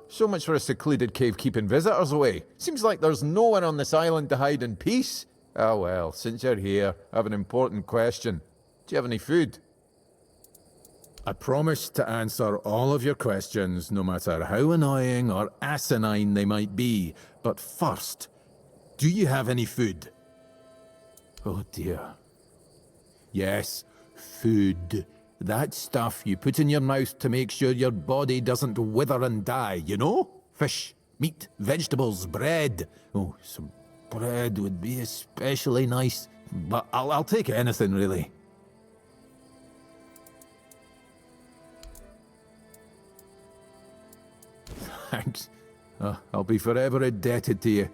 So much for a secluded cave keeping visitors away. Seems like there's no one on this island to hide in peace. Ah well, since you're here, I have an important question. Do you have any food? I promise to answer all of your questions, no matter how annoying or asinine they might be. But first, do you have any food? Oh dear. Yes, food. That stuff you put in your mouth to make sure your body doesn't wither and die, you know? Fish, meat, vegetables, bread. Oh, some bread would be especially nice. But I'll take anything, really. Thanks. I'll be forever indebted to you.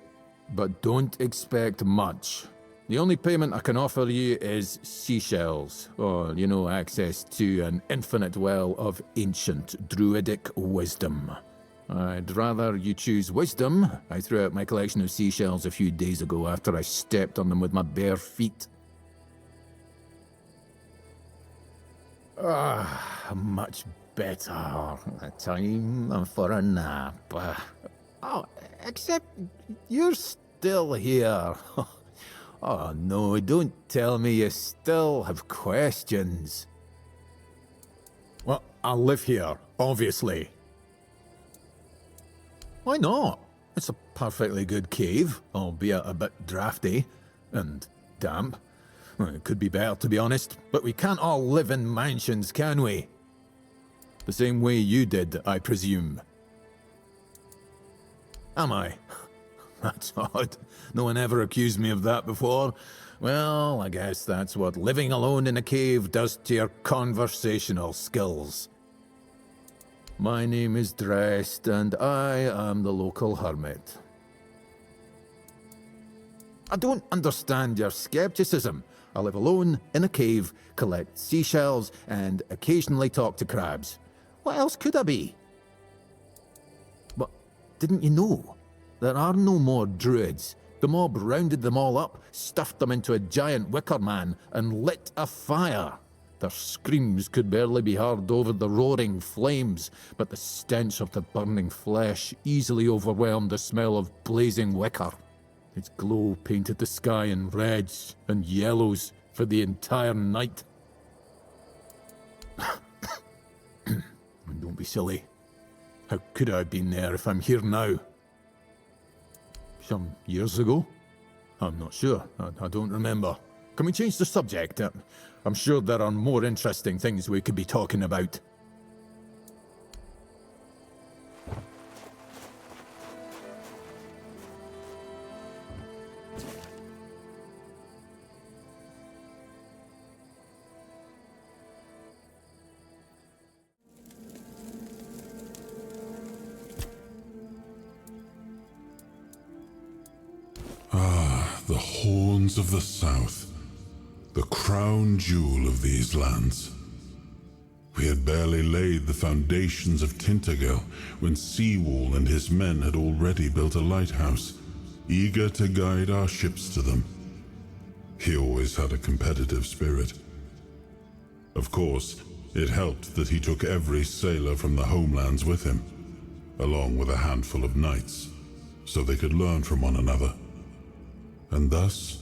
But don't expect much. The only payment I can offer you is seashells, or, you know, access to an infinite well of ancient druidic wisdom. I'd rather you choose wisdom. I threw out my collection of seashells a few days ago after I stepped on them with my bare feet. Much better. A time for a nap. Oh, except you're still here. Oh no, don't tell me you still have questions. Well, I live here, obviously. Why not? It's a perfectly good cave, albeit a bit drafty and damp. Well, it could be better, to be honest, but we can't all live in mansions, can we? The same way you did, I presume. Am I? That's odd. No one ever accused me of that before. Well, I guess that's what living alone in a cave does to your conversational skills. My name is Drest, and I am the local hermit. I don't understand your skepticism. I live alone in a cave, collect seashells, and occasionally talk to crabs. What else could I be? But didn't you know? There are no more druids. The mob rounded them all up, stuffed them into a giant wicker man, and lit a fire. Their screams could barely be heard over the roaring flames, but the stench of the burning flesh easily overwhelmed the smell of blazing wicker. Its glow painted the sky in reds and yellows for the entire night. Don't be silly. How could I have been there if I'm here now? Some years ago? I'm not sure. I don't remember. Can we change the subject? I'm sure there are more interesting things we could be talking about. The horns of the south, the crown jewel of these lands. We had barely laid the foundations of Tainted Grail when Seawall and his men had already built a lighthouse, eager to guide our ships to them. He always had a competitive spirit. Of course, it helped that he took every sailor from the homelands with him, along with a handful of knights, so they could learn from one another. And thus,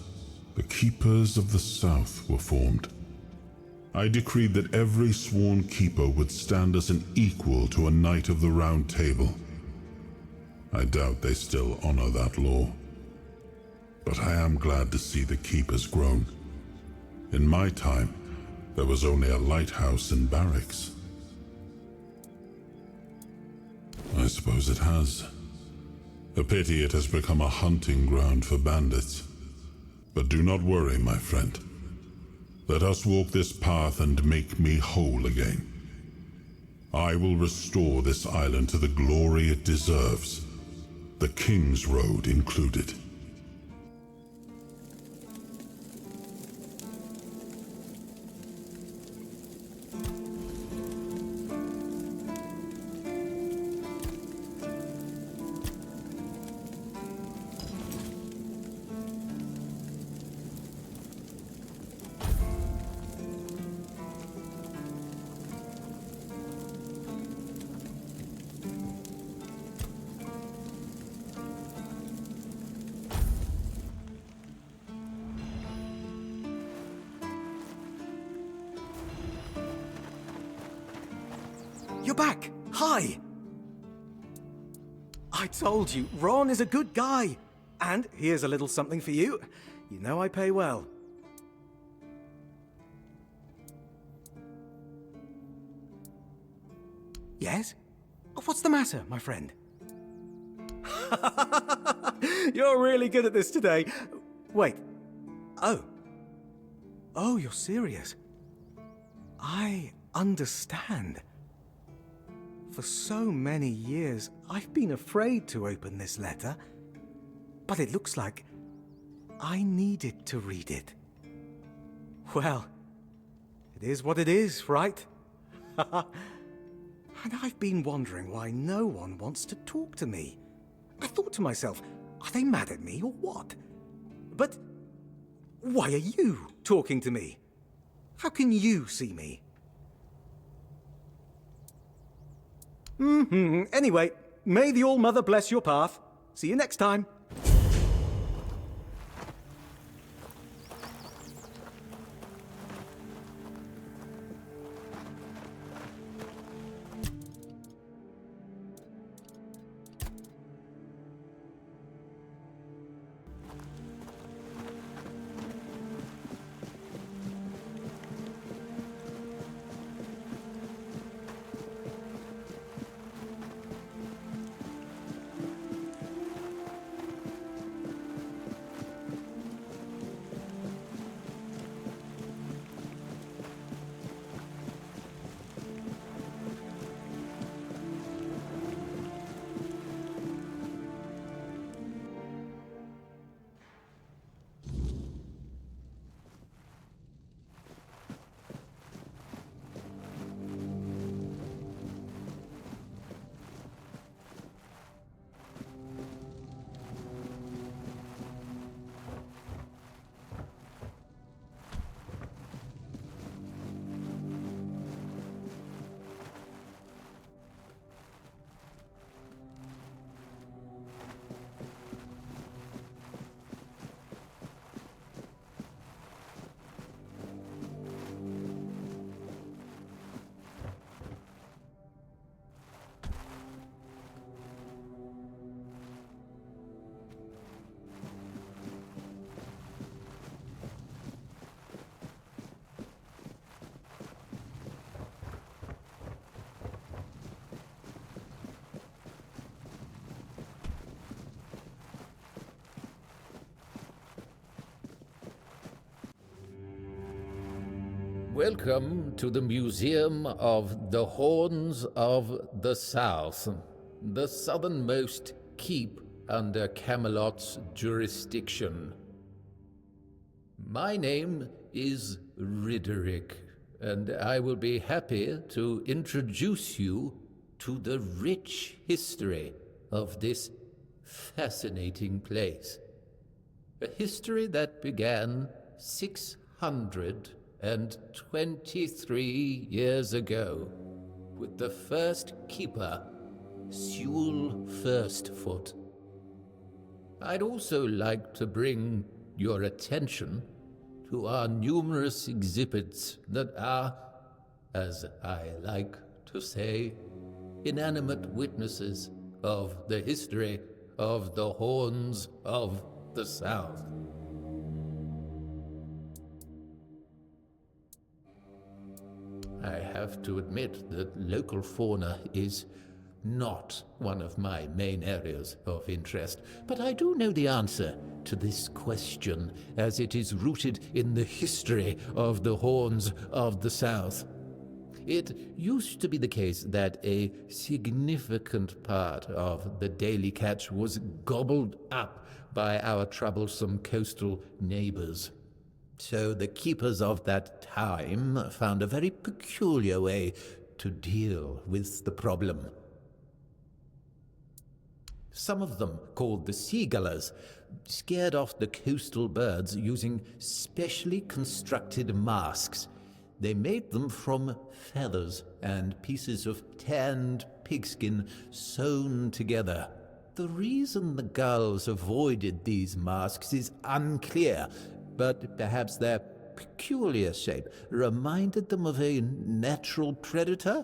the Keepers of the South were formed. I decreed that every sworn keeper would stand as an equal to a Knight of the Round Table. I doubt they still honor that law. But I am glad to see the keepers grown. In my time, there was only a lighthouse and barracks. I suppose it has. A pity it has become a hunting ground for bandits. But do not worry, my friend. Let us walk this path and make me whole again. I will restore this island to the glory it deserves, the King's Road included. you're back. Hi. I told you, Ron is a good guy. And here's a little something for you. You know I pay well. Yes? What's the matter, my friend? You're really good at this today. Wait. Oh. Oh, you're serious. I understand. For so many years, I've been afraid to open this letter. But it looks like I needed to read it. Well, it is what it is, right? And I've been wondering why no one wants to talk to me. I thought to myself, are they mad at me or what? But why are you talking to me? How can you see me? Anyway, may the All-Mother bless your path. See you next time. Welcome to the Museum of the Horns of the South, the southernmost keep under Camelot's jurisdiction. My name is Ridderick, and I will be happy to introduce you to the rich history of this fascinating place. A history that began 623 years ago with the first keeper, Sewell Firstfoot. I'd also like to bring your attention to our numerous exhibits that are, as I like to say, inanimate witnesses of the history of the Horns of the South. I have to admit that local fauna is not one of my main areas of interest, but I do know the answer to this question, as it is rooted in the history of the Horns of the South. It used to be the case that a significant part of the daily catch was gobbled up by our troublesome coastal neighbors. So the keepers of that time found a very peculiar way to deal with the problem. Some of them, called the seagullers, scared off the coastal birds using specially constructed masks. They made them from feathers and pieces of tanned pigskin sewn together. The reason the gulls avoided these masks is unclear, but perhaps their peculiar shape reminded them of a natural predator?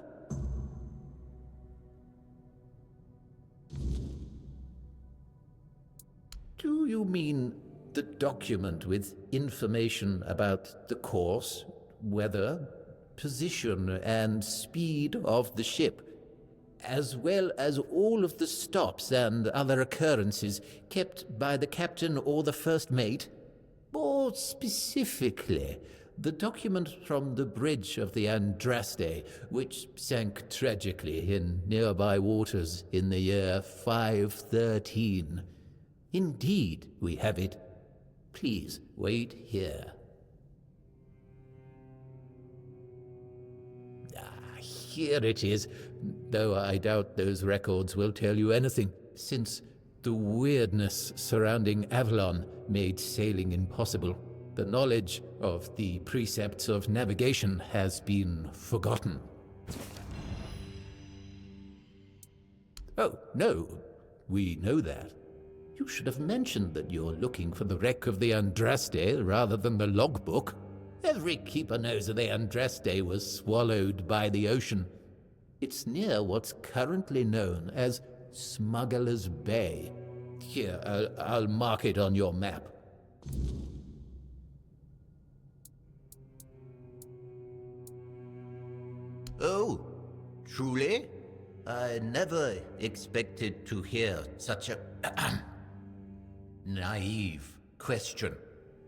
you mean the document with information about the course, weather, position, and speed of the ship, as well as all of the stops and other occurrences kept by the captain or the first mate? More specifically, the document from the bridge of the Andraste, which sank tragically in nearby waters in the year 513. Indeed, we have it. Please wait here. Here it is, though I doubt those records will tell you anything, since the weirdness surrounding Avalon made sailing impossible. The knowledge of the precepts of navigation has been forgotten. Oh, no, we know that. You should have mentioned that you're looking for the wreck of the Andraste rather than the logbook. Every keeper knows that the Andraste was swallowed by the ocean. It's near what's currently known as Smuggler's Bay. Here, I'll mark it on your map. Oh, truly? I never expected to hear such a naive question.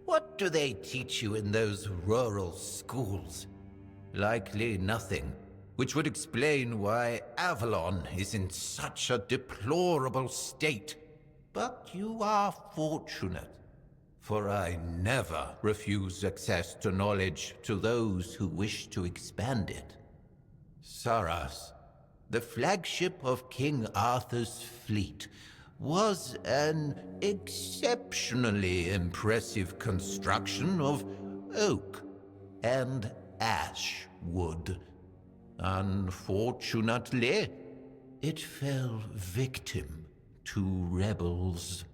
What do they teach you in those rural schools? Likely nothing, which would explain why Avalon is in such a deplorable state. But you are fortunate, for I never refuse access to knowledge to those who wish to expand it. Saras, the flagship of King Arthur's fleet, was an exceptionally impressive construction of oak and ash wood. Unfortunately, it fell victim to rebels.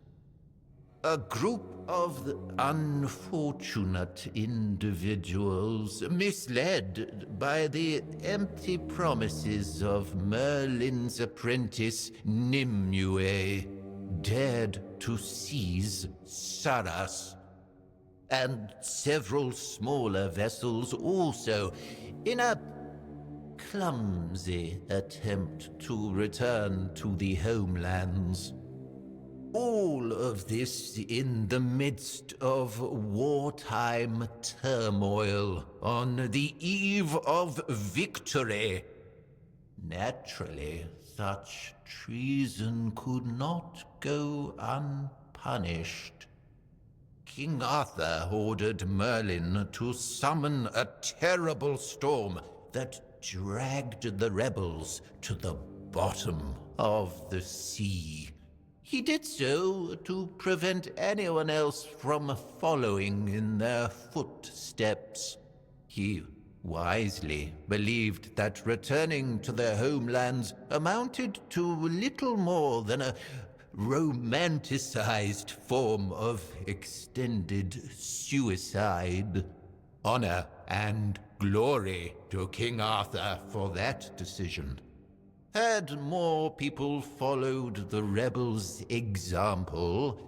A group of unfortunate individuals, misled by the empty promises of Merlin's apprentice Nimue, dared to seize Saras, and several smaller vessels also, in a clumsy attempt to return to the homelands. All of this in the midst of wartime turmoil on the eve of victory. Naturally, such treason could not go unpunished. King Arthur ordered Merlin to summon a terrible storm that dragged the rebels to the bottom of the sea. He did so to prevent anyone else from following in their footsteps. He wisely believed that returning to their homelands amounted to little more than a romanticized form of extended suicide. Honor and glory to King Arthur for that decision. Had more people followed the rebels' example,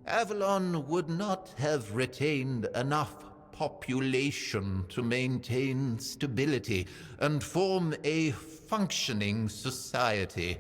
Avalon would not have retained enough population to maintain stability and form a functioning society.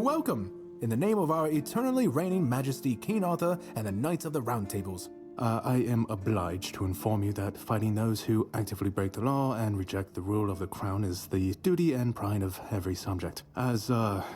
Welcome! In the name of our eternally reigning Majesty King Arthur and the Knights of the Round Tables. I am obliged to inform you that fighting those who actively break the law and reject the rule of the crown is the duty and pride of every subject. As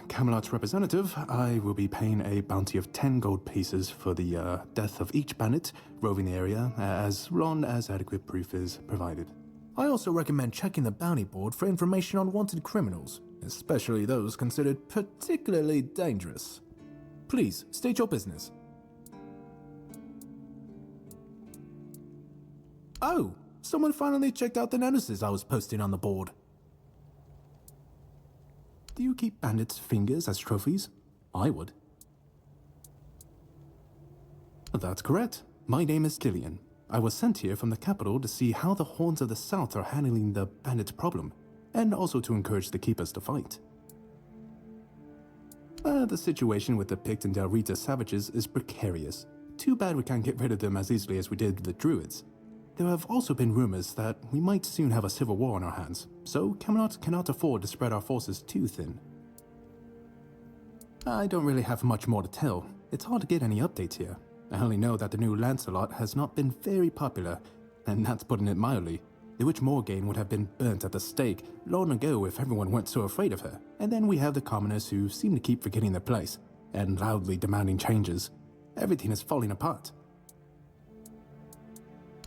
Camelot's representative, I will be paying a bounty of 10 gold pieces for the death of each bandit roving the area, as long as adequate proof is provided. I also recommend checking the bounty board for information on wanted criminals, especially those considered particularly dangerous. Please, state your business. Oh, someone finally checked out the notices I was posting on the board. Do you keep bandits' fingers as trophies? I would. That's correct. My name is Killian. I was sent here from the capital to see how the Horns of the South are handling the bandit problem, and also to encourage the keepers to fight. The situation with the Pict and Del Rita savages is precarious. Too bad we can't get rid of them as easily as we did the Druids. There have also been rumors that we might soon have a civil war on our hands, so Camelot cannot afford to spread our forces too thin. I don't really have much more to tell. It's hard to get any updates here. I only know that the new Lancelot has not been very popular, and that's putting it mildly. The Witch Morgaine would have been burnt at the stake long ago if everyone weren't so afraid of her. And then we have the commoners who seem to keep forgetting their place, and loudly demanding changes. Everything is falling apart.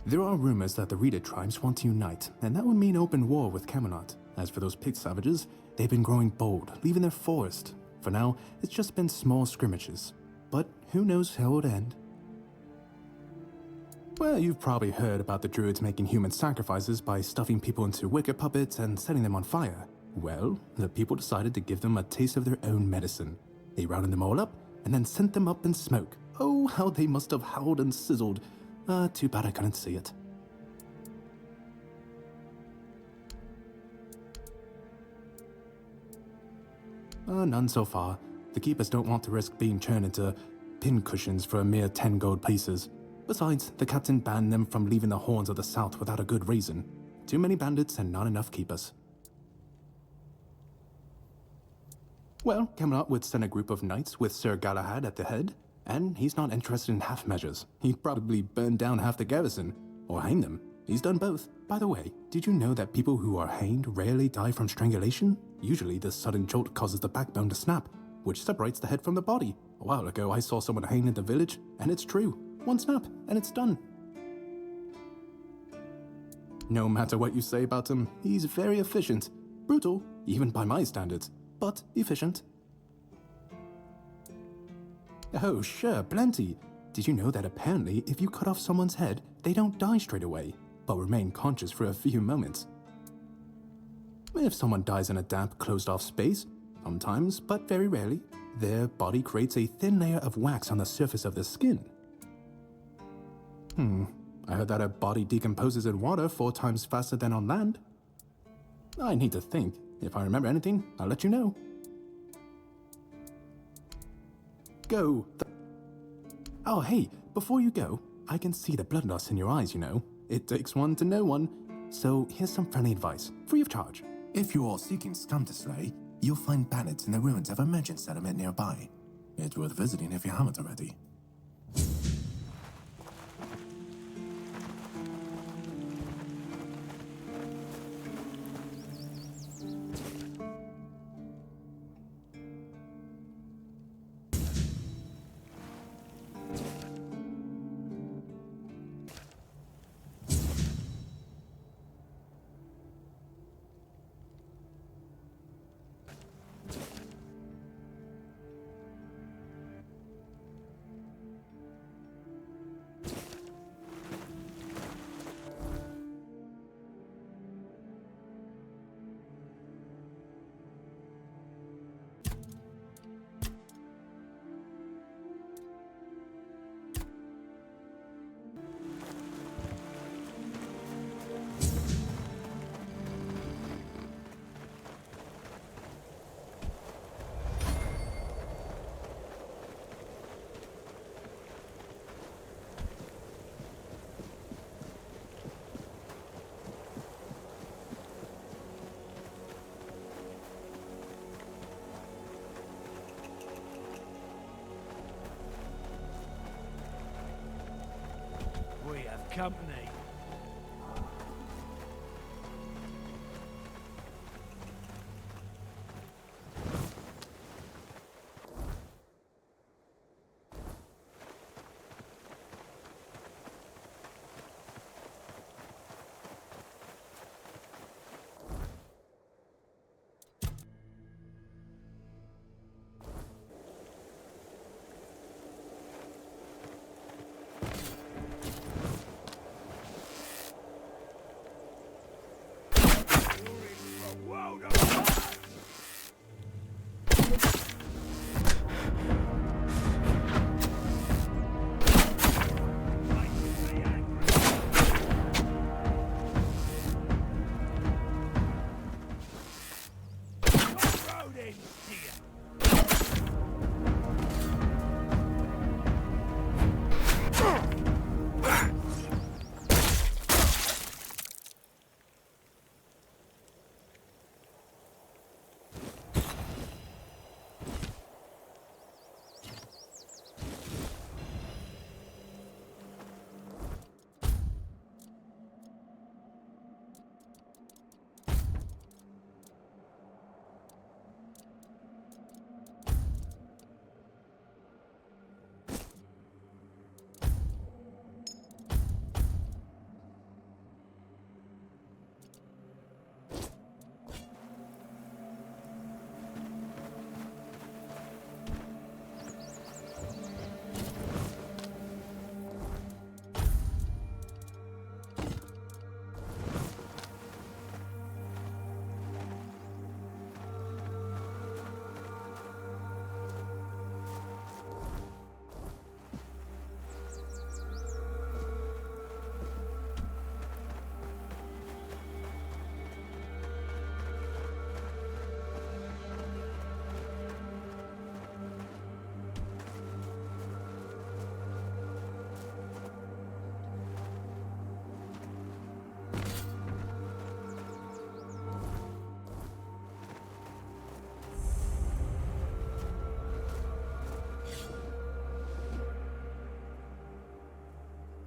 There are rumors that the Rita tribes want to unite, and that would mean open war with Camelot. As for those Pict savages, they've been growing bold, leaving their forest. For now, it's just been small skirmishes. But who knows how it would end? Well, you've probably heard about the Druids making human sacrifices by stuffing people into wicker puppets and setting them on fire. Well, the people decided to give them a taste of their own medicine. They rounded them all up, and then sent them up in smoke. Oh, how they must have howled and sizzled. Too bad I couldn't see it. None so far. The keepers don't want to risk being turned into pincushions for a mere 10 gold pieces. Besides, the captain banned them from leaving the Horns of the South without a good reason. Too many bandits and not enough keepers. Well, Camelot would send a group of knights with Sir Galahad at the head, and he's not interested in half measures. He'd probably burn down half the garrison, or hang them. He's done both. By the way, did you know that people who are hanged rarely die from strangulation? Usually the sudden jolt causes the backbone to snap, which separates the head from the body. A while ago I saw someone hanged in the village, and it's true. One snap, and it's done. No matter what you say about him, he's very efficient. Brutal, even by my standards, but efficient. Oh, sure, plenty. Did you know that apparently if you cut off someone's head, they don't die straight away, but remain conscious for a few moments? If someone dies in a damp, closed-off space, sometimes, but very rarely, their body creates a thin layer of wax on the surface of the skin. I heard that a body decomposes in water 4 times faster than on land. I need to think. If I remember anything, I'll let you know. Go. Oh, hey, before you go, I can see the bloodlust in your eyes, you know. It takes one to know one. So here's some friendly advice, free of charge. If you're seeking scum to slay, you'll find bandits in the ruins of a merchant settlement nearby. It's worth visiting if you haven't already. company.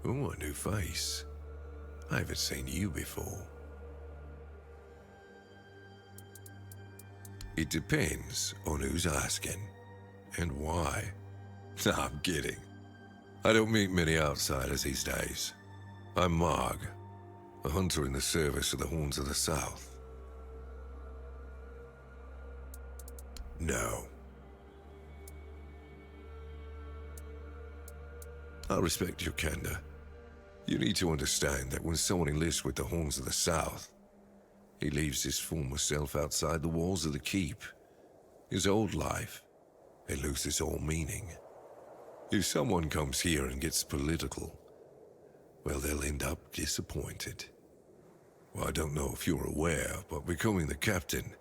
Oh, a new face. I haven't seen you before. It depends on who's asking and why. Nah, I'm kidding. I don't meet many outsiders these days. I'm Marg, a hunter in the service of the Horns of the South. No. I respect your candor. You need to understand that when someone enlists with the Horns of the South, he leaves his former self outside the walls of the keep. His old life, it loses all meaning. If someone comes here and gets political, well, they'll end up disappointed. Well, I don't know if you're aware, but becoming the captain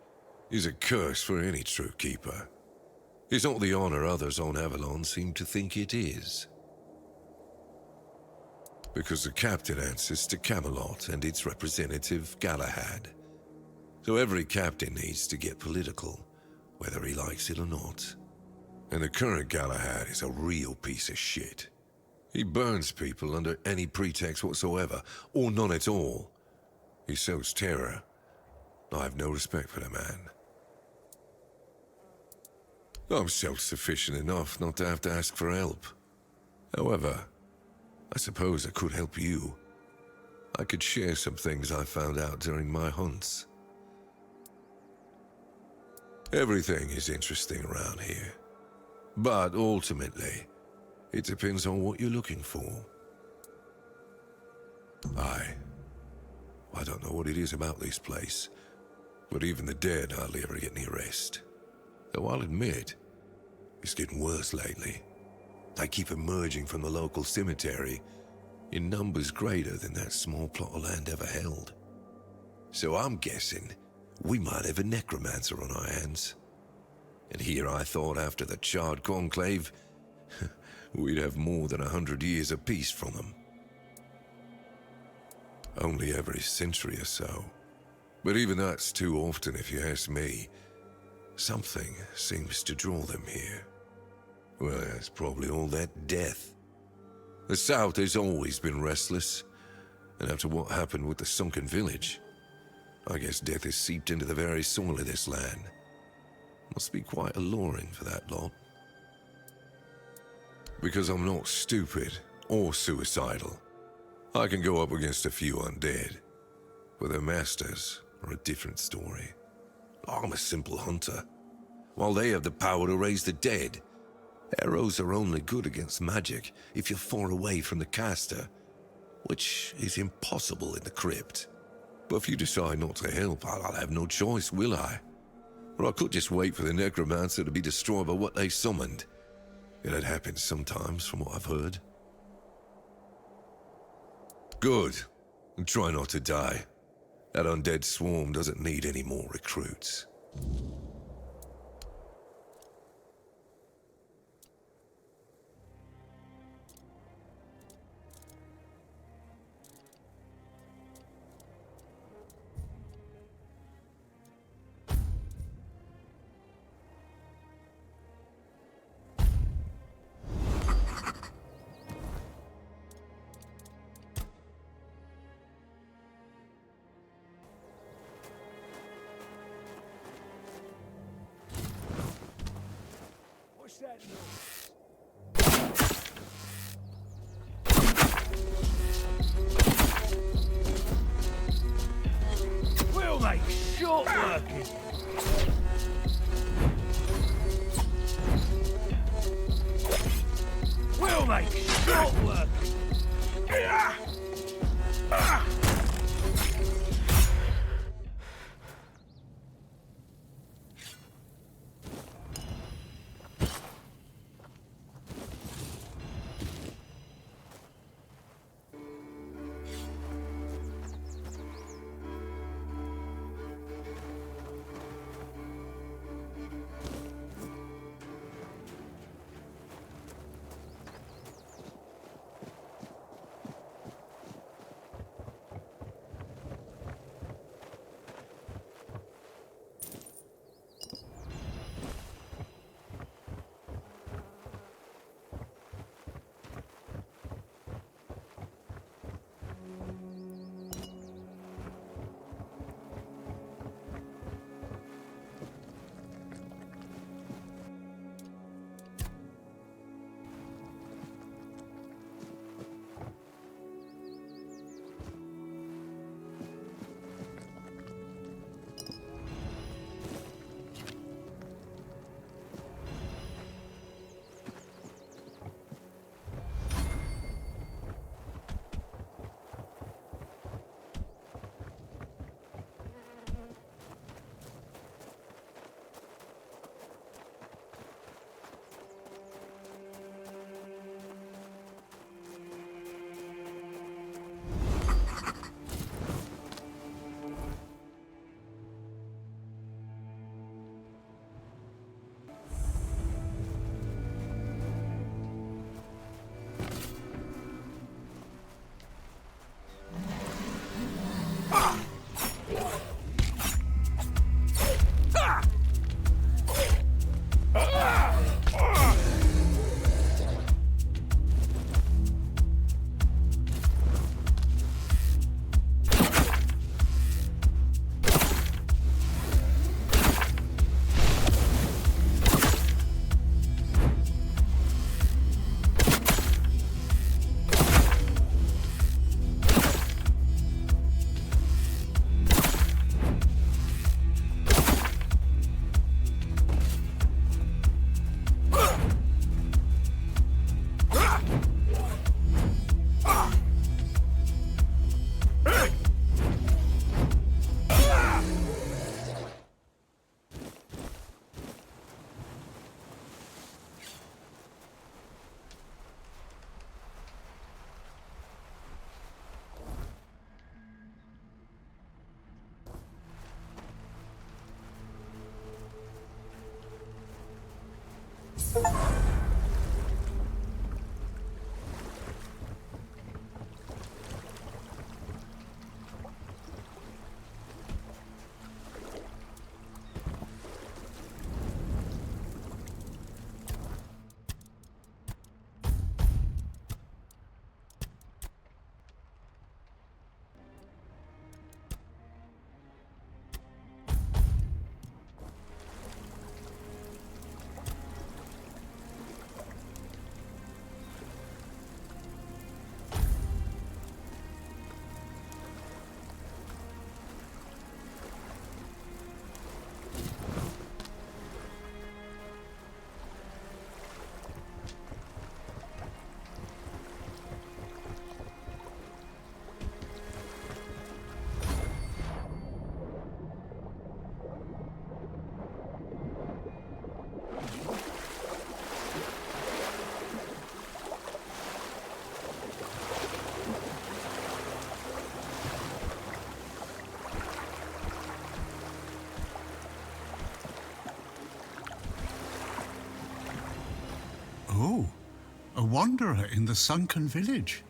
is a curse for any true keeper. It's not the honor others on Avalon seem to think it is. Because the captain answers to Camelot and its representative, Galahad. So every captain needs to get political, whether he likes it or not. And the current Galahad is a real piece of shit. He burns people under any pretext whatsoever, or none at all. He sows terror. I have no respect for the man. I'm self-sufficient enough not to have to ask for help. However, I suppose I could help you. I could share some things I found out during my hunts. Everything is interesting around here. But ultimately, it depends on what you're looking for. I don't know what it is about this place, but even the dead hardly ever get any rest. Though I'll admit, it's getting worse lately. They keep emerging from the local cemetery in numbers greater than that small plot of land ever held. So I'm guessing we might have a necromancer on our hands. And here I thought after the Charred Conclave, we'd have more than 100 years of peace from them. Only every century or so. But even that's too often if you ask me. Something seems to draw them here. Well, it's probably all that death. The South has always been restless, And after what happened with the sunken village, I guess death is seeped into the very soil of this land. Must be quite alluring for that lot. Because I'm not stupid or suicidal, I can go up against a few undead, but their masters are a different story. I'm a simple hunter, while they have the power to raise the dead. Arrows are only good against magic if you're far away from the caster, which is impossible in the crypt. But if you decide not to help, I'll have no choice, will I? Or I could just wait for the necromancer to be destroyed by what they summoned. It happens sometimes, from what I've heard. Good. And try not to die. That undead swarm doesn't need any more recruits. We'll make short work. We'll make short work. A wanderer in the sunken village.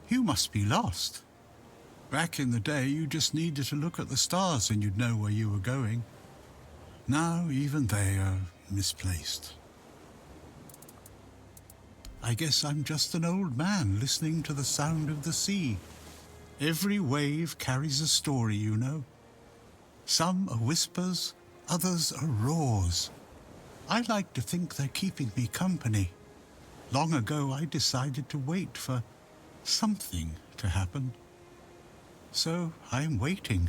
You must be lost. Back in the day, you just needed to look at the stars and you'd know where you were going. Now, even they are misplaced. I guess I'm just an old man listening to the sound of the sea. Every wave carries a story, you know. Some are whispers, others are roars. I like to think they're keeping me company. Long ago, I decided to wait for something to happen. So I'm waiting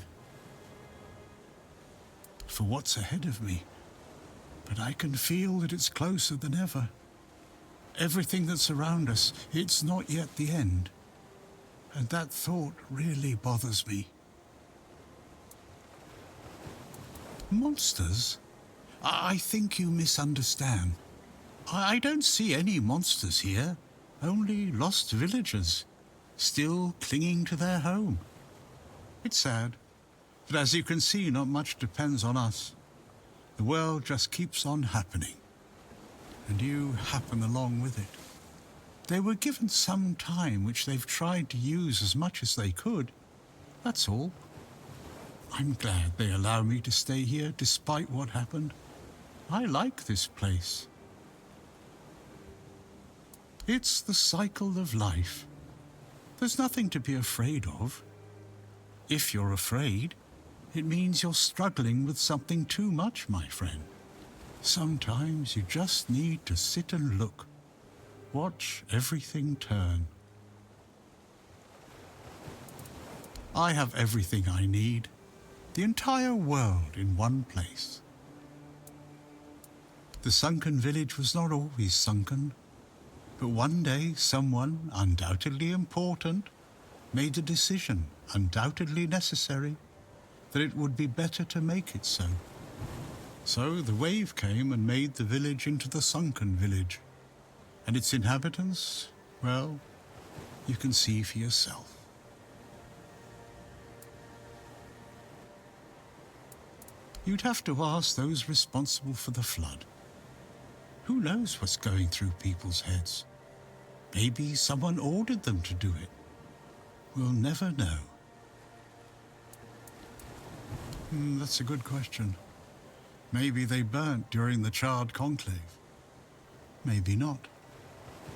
for what's ahead of me. But I can feel that it's closer than ever. Everything that's around us, it's not yet the end. And that thought really bothers me. Monsters? I think you misunderstand. I don't see any monsters here, only lost villagers, still clinging to their home. It's sad, but as you can see, not much depends on us. The world just keeps on happening, and you happen along with it. They were given some time which they've tried to use as much as they could. That's all. I'm glad they allow me to stay here despite what happened. I like this place. It's the cycle of life. There's nothing to be afraid of. If you're afraid, it means you're struggling with something too much, my friend. Sometimes you just need to sit and look. Watch everything turn. I have everything I need. The entire world in one place. The sunken village was not always sunken, but one day someone, undoubtedly important, made a decision, undoubtedly necessary, that it would be better to make it so. So the wave came and made the village into the sunken village. And its inhabitants, well, you can see for yourself. You'd have to ask those responsible for the flood. Who knows what's going through people's heads? Maybe someone ordered them to do it. We'll never know. That's a good question. Maybe they burnt during the charred conclave. Maybe not.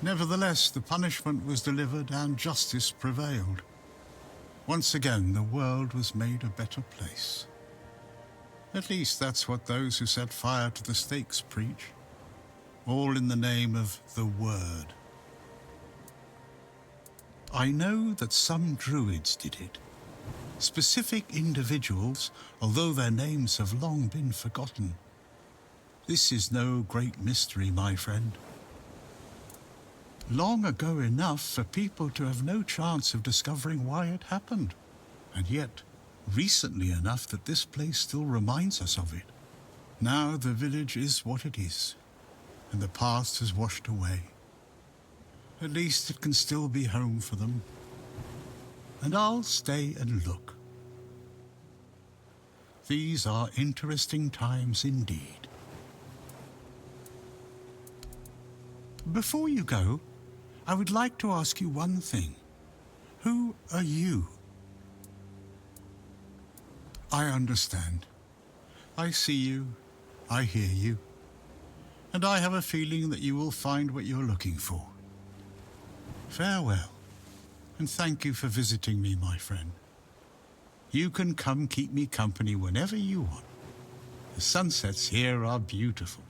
Nevertheless, the punishment was delivered and justice prevailed. Once again, the world was made a better place. At least that's what those who set fire to the stakes preach. All in the name of the Word. I know that some druids did it. Specific individuals, although their names have long been forgotten. This is no great mystery, my friend. Long ago enough for people to have no chance of discovering why it happened, and yet recently enough that this place still reminds us of it. Now the village is what it is, and the past has washed away. At least it can still be home for them. And I'll stay and look. These are interesting times indeed. Before you go, I would like to ask you one thing. Who are you? I understand. I see you, I hear you, and I have a feeling that you will find what you're looking for. Farewell, and thank you for visiting me, my friend. You can come keep me company whenever you want. The sunsets here are beautiful.